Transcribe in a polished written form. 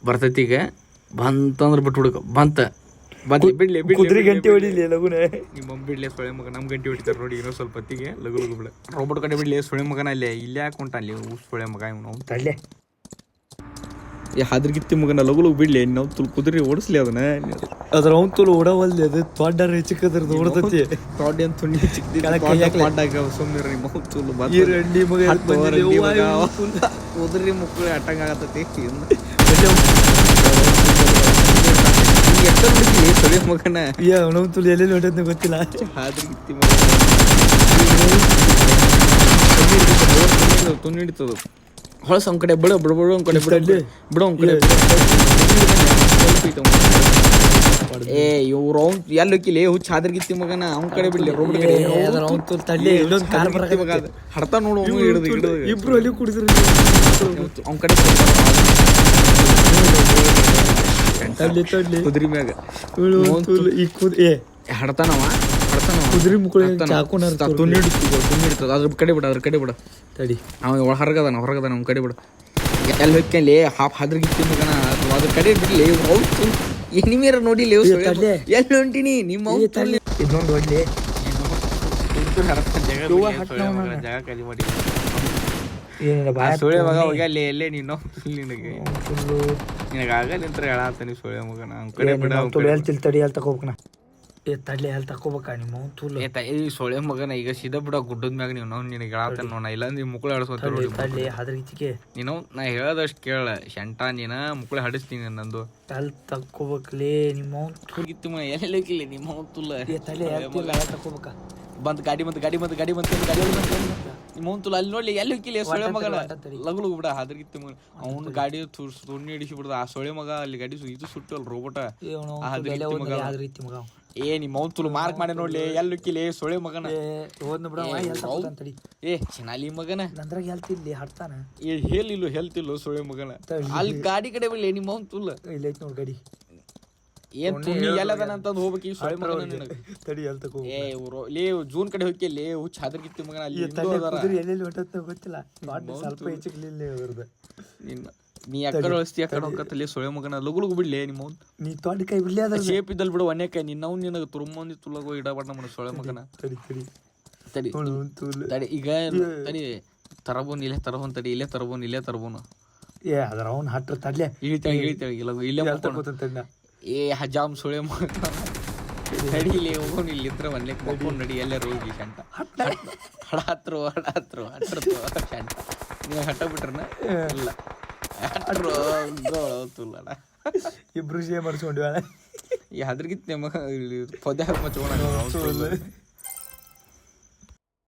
ಬರ್ತೈತಿಗ ಬಂತಂದ್ರೆ ಬಿಟ್ಬಿಡ್ಕ ಬಿಡ್ಲಿ ಕುದುರೆ ಗಂಟೆ ಹೊಡಿಲಿ ಲಗುನ ನಿಮ್ಮ ಬಿಡ್ಲಿ ಸೊಳೆ ಮಗ ನಮ್ಮ ಗಂಟೆ ಹೊಡಿತಾರೆ ನೋಡಿ ಇನ್ನೂ ಸ್ವಲ್ಪ ಹೊತ್ತಿಗೆ ಲಗು ಬಿಡ ರೋಬೋಟ್ ಕಡೆ ಬಿಡ್ಲಿ ಸೊಳೆ ಮಗನ ಅಲ್ಲೇ ಇಲ್ಲೇ ಹಾಕೊಂಟ ಅಲ್ಲಿ ಸೊಳೆ ಮಗ ನಾವು ತಳ್ಳೆ ಹಾದ್ರಗಿತ್ತಿ ಮಗನ ಲಗು ಬಿಡ್ಲಿ ನಾವು ಕುದುರೆ ಓಡಿಸ್ಲಿ ಅದನ್ನ ಅದ್ರ ಅವ್ನು ತುಳು ಓಡವಲ್ದು ಅದು ತೊಡ್ಡಾರ ಚಿಕ್ಕದ್ರದ್ದು ಓಡತತಿ ತೊಡ್ಡೆ ಅಂತ ತುಂಡಿ ಸುಮ್ಮನೆ ನಿಮ್ಮ ತುಳು ಈರುಳ್ಳಿ ಮಗ ಕುದುರೆ ಮುಕ್ಕಳು ಅಟ್ಟಂಗ ಆಗತ್ತೈತಿ ಸೊಳೆ ಮಗನ ಅವನ ತುಳು ಎಲ್ಲೆಲ್ಲಿ ಹೊಡೆದ್ನ ಗೊತ್ತಿಲ್ಲ ಹಾದ್ರಗಿತ್ತಿ ತುಂಡು ಹಿಡಿತದ ಹೊಳಸ ಅವ್ನ ಕಡೆ ಬಿಡು ಒಂದ್ ಕಡೆ ಬಿಡು ಒಂದ್ ಕಡೆ ಏ ಇವ್ರು ಅವ್ನು ಎಲ್ಲಿ ಹೋಗಿಲ್ಲ ಹುಚ್ಚ ಹಾದ್ರಗಿತ್ತಿ ಮಗನ ಅವ್ನ ಕಡೆ ಬಿಡ್ಲಿ ರೋಡ್ ಕಡೆ ಹಡ್ತಾ ನೋಡು ಹಿಡಿದು ಇಬ್ರು ಅಲ್ಲಿ ಕುಡಿದ್ರು ಅವ್ನ ಕಡೆ ಕುದುರೆ ಮ್ಯಾಗ ಹಡ್ತಾನವ ಕುದುರೆ ಮುಕ್ಕಳು ತುಂಡಿಡ್ತದ ಅದ್ರ ಕಡೆ ಬಿಡ ತಡಿ ಅವ ಹೊರಗದಾನ ಅವ್ನ ಕಡೆ ಬಿಡು ಎಲ್ಲಿ ಹೋಗ್ಕಲ್ಲಿ ಹಾದ್ರಗಿತ್ತಿ ಮಗನ ಅದ್ರ ಕಡೆ ಬಿಡ್ಲಿ ಎನಿಮೇರ ನೋಡಿಲ್ಲ ಎಲ್ಲಿ ಹೊಂಟಿನಿ ನಿಮ್ಮ ಇನ್ನೊಂದು ಹೊಡ್ಲಿ ಜಾಗ ಖಾಲಿ ಮಾಡಿ ಸೊಳ್ಳೆ ಮಗ ಹೋಗ್ಯಾಲಿ ಎಲ್ಲೇ ನೀನು ನಿನಗೆ ಆಗ ನಿಂತ್ರ ಹೇಳಾತಾನಿ ಸೊಳ್ಳೆ ಮಗನ ಅವ್ನ ಕಡೆ ಬಿಡ ತಡಿ ಅಲ್ಲಿ ತಗೋಬೇಕನ ತಡ್ಲಿ ಅಲ್ಲಿ ತಗೋಬೇಕ ನಿಮ್ಮ ತುಳು ಈ ಸೊಳ್ಳೆ ಮಗನ ಈಗ ಸೀದಾ ಬಿಡ ಗುಡ್ಡದ ಮ್ಯಾಗ ನೀವು ನಾವು ನಿನಗೆ ಹೇಳಾತಾನ ನೋಡ ಇಲ್ಲ ಅಂದ್ರೆ ಮುಕ್ಕಳು ಹಡಸ್ಕೊತ ತಡ್ಲಿ ಹಾದ್ರಗಿತ್ತಿಗೆ ನೀನು ನಾ ಹೇಳದಷ್ಟು ಕೇಳ ಶಂಟ ನೀನ ಮುಕ್ಕಳು ಹಡಿಸ್ತೀನಿ ನಂದು ಅಲ್ಲಿ ತಗೋಬೇಕಲೇ ನಿಮ್ಮ ಗಿತ್ತಿ ಮಗ ಎಲ್ಲಿ ಹೋಗಿಲ್ಲ ನಿಮ್ಮ ತುಲ್ಲ ತಡ್ಲಿ ತಗೋಬೇಕ ಬಂದ್ ಗಾಡಿ ನಿಮ್ಮ ತುಲ್ಲ ಅಲ್ಲಿ ನೋಡ್ಲಿ ಎಲ್ಲಿ ಹೋಗಿಲ್ಲ ಸೊಳ್ಳೆ ಮಗನ ಲಗು ಬಿಡ ಹಾದ್ರಗಿತ್ತಿ ಮಗ ಅವ್ನ ಗಾಡಿ ತುಣ್ಣಿ ಹಿಡಿಸಿ ಬಿಡ್ದ ಆ ಸೊಳ್ಳೆ ಮಗ ಅಲ್ಲಿ ಗಾಡಿ ಇದು ಸುಟ್ಟು ಅಲ್ಲಿ ರೋಬೋಟ ಹಾದ್ರಗಿತ್ತಿ ಮಗ ನಿಮ್ಮ ತುಳು ಮಾರ್ಕ್ ಮಾಡಿ ನೋಡ್ಲಿ ಎಲ್ಲಿ ಹೋಗಿಲ್ಲ ಸೊಳ್ಳೆ ಮಗನ ಚೆನ್ನಾಲಿ ಮಗನ ನಂದ್ರಾಗ ಹೇಳ್ತಿಲ್ಲಿ ಹಡ್ತಾನ ಹೇಳಿಲ್ಲ ಹೇಳ್ತಿಲ್ಲ ಸೊಳ್ಳೆ ಮಗನ ಅಲ್ಲಿ ಗಾಡಿ ಕಡೆ ಬಿಡ್ಲಿ ನಿಮ್ಮ ತುಲ್ಲ ಇಲ್ಲ ಐತಿ ನೋಡಿ ಗಾಡಿ ಏನ್ ತುಣ್ಣಿ ಎಲ್ಲದನ ಅಂತಂದು ಹೋಗ್ಬೇಕು ಈ ಸೊಳ್ಳೆ ಮಗನ ನಿನಗೆ ತಡಿ ಅಲ್ಲಿ ತಗೋ ಲೇ ಜೂನ್ ಕಡೆ ಹೋಗಿ ಹುಚ್ಚ ಹಾದ್ರಗಿತ್ತಿ ಮಗನ ಅಲ್ಲಿ ಎಲ್ಲೆಲ್ಲಿ ಹೊಟ್ಟತ್ತ ಗೊತ್ತಿಲ್ಲ ಸ್ವಲ್ಪ ಹೆಚ್ಚಿಗ್ಲಿಲ್ಲ ಅವ್ರದ್ದು ನೀ ಅಕ್ಕಡ ಅಳಿಸ್ತಿ ಅಕ್ಕಡ ಹೋಗತ್ತಲ್ಲಿ ಸೊಳ್ಳೆ ಮಗನ ಲಗುಲಗು ಬಿಡ್ಲಿ ನಿಮ್ಮ ನೀ ತೊಂಡ ಕೈ ಬಿಡ್ಲಿ ಅದ್ರ ಶೇಪ್ ಇದ್ದಲ್ ಬಿಡು ಒನ್ನೆಕಾಯಿ ನಿನ್ನವ್ ನಿನಗೆ ತುರುಮಂದಿ ತುಳಗೋ ಇಡಬಾರ್ದ ನಮ್ಮ ಸೊಳ್ಳೆ ಮಗನ ತಡಿ ಈಗ ತಡಿ ತರಬೋನ್ ತಡಿ ಇಲ್ಲೇ ತರಬೋನು ಅದ್ರ ಅವ್ನ ಹಟ್ರ ತಡ್ಲೆ ಇಳಿತಾಳೆ ಇಲ್ಲೇ ಏ ಹಜಾಮ್ ಸೊಳ್ಳೆ ಮಗ ತಡಿಲಿ ಹೋಗೋಣ ಇಲ್ಲಿದ್ರ ಒನ್ಲೆ ಮಕ್ಕೊಂಡು ನಡಿ ಎಲ್ಲರೂ ಹೋಗಿ ಶಂಟ ಹಡಾತ್ರು ಶಂಟ ನೀವು ಹಟ್ಟ ಬಿಟ್ರನ ಇಲ್ಲ ಇಬ್ರು ಶೇ ಮಾಡಿಸ್ಕೊಂಡ್ವಿ ಈ ಹಾದ್ರಗಿತ್ತಿ ಮಗ ಪೊದೆ ಮಚ್ಕೋಣ